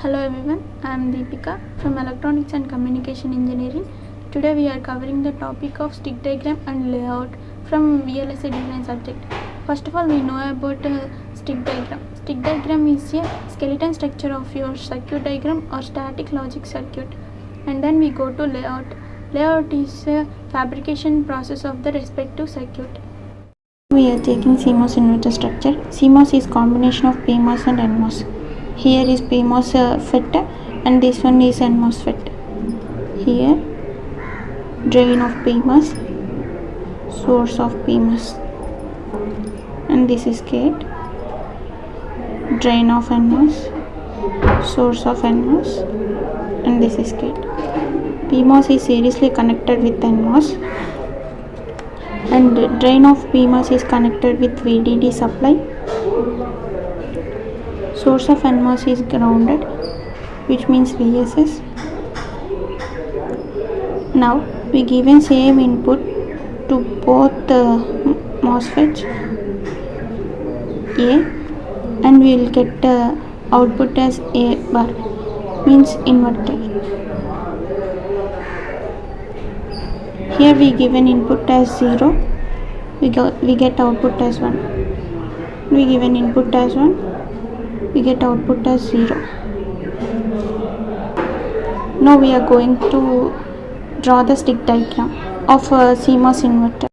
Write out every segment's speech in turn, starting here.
Hello everyone, I am Deepika from Electronics and Communication Engineering. Today we are covering the topic of stick diagram and layout from VLSI design subject. First of all, we know about stick diagram. Stick diagram is a skeleton structure of your circuit diagram or static logic circuit. And then we go to layout. Layout is a fabrication process of the respective circuit. We are taking CMOS inverter structure. CMOS is combination of PMOS and NMOS. Here is PMOS FET and this one is NMOS FET. Here drain of PMOS, source of PMOS, and this is gate, drain of NMOS, source of NMOS, and this is gate. PMOS is seriously connected with NMOS and drain of PMOS is connected with VDD supply. Source of NMOS is grounded, which means VSS. Now we given same input to both MOSFETs A, and we will get output as A bar, means inverter. Here we given input as 0, we get output as 1. We given input as 1, we get output as 0. Now we are going to draw the stick diagram of CMOS inverter.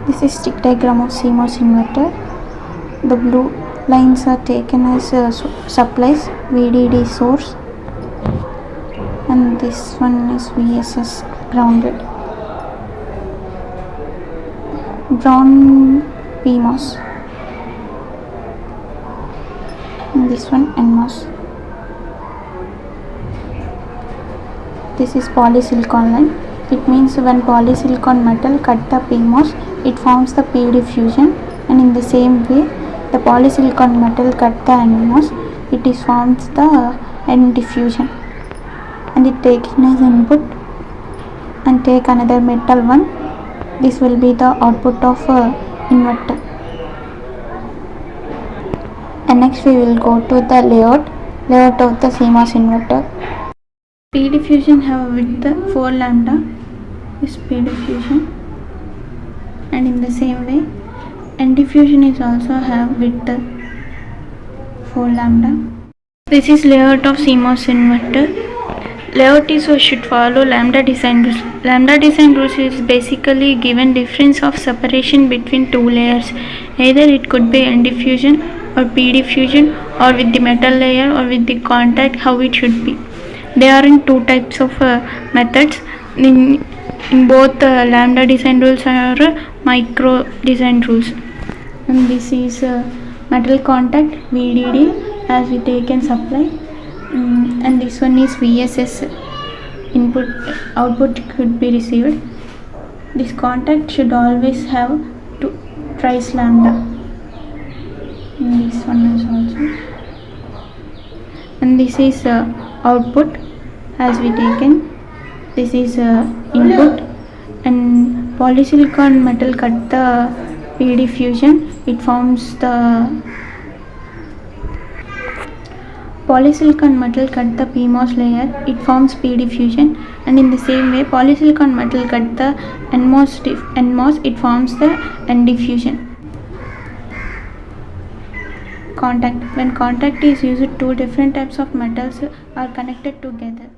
This is stick diagram of CMOS inverter. The blue lines are taken as supplies, VDD source, and this one is VSS grounded. Brown PMOS. And this one NMOS. This is polysilicon line. It means when polysilicon metal cut the PMOS, it forms the P diffusion, and in the same way the polysilicon metal cut the NMOS, it is forms the N diffusion, and it taken as input and take another metal one. This will be the output of inverter. And next we will go to the layout of the CMOS inverter. P diffusion have width 4 lambda is P diffusion, and in the same way N diffusion is also have width 4 lambda. This is layout of CMOS inverter. Layout is should follow lambda design rules. Lambda design rules is basically given difference of separation between two layers. Either it could be N diffusion or P diffusion, or with the metal layer or with the contact, how it should be. They are in two types of methods. In both lambda design rules are micro design rules. And this is metal contact VDD as we take and supply, and this one is VSS input output could be received. This contact should always have thrice lambda. And this one is also, and this is output as we taken. This is input, and polysilicon metal cut the P diffusion, it forms the polysilicon metal cut the PMOS layer, it forms P diffusion, and in the same way polysilicon metal cut the NMOS, it forms the N diffusion. Contact. When contact is used, two different types of metals are connected together.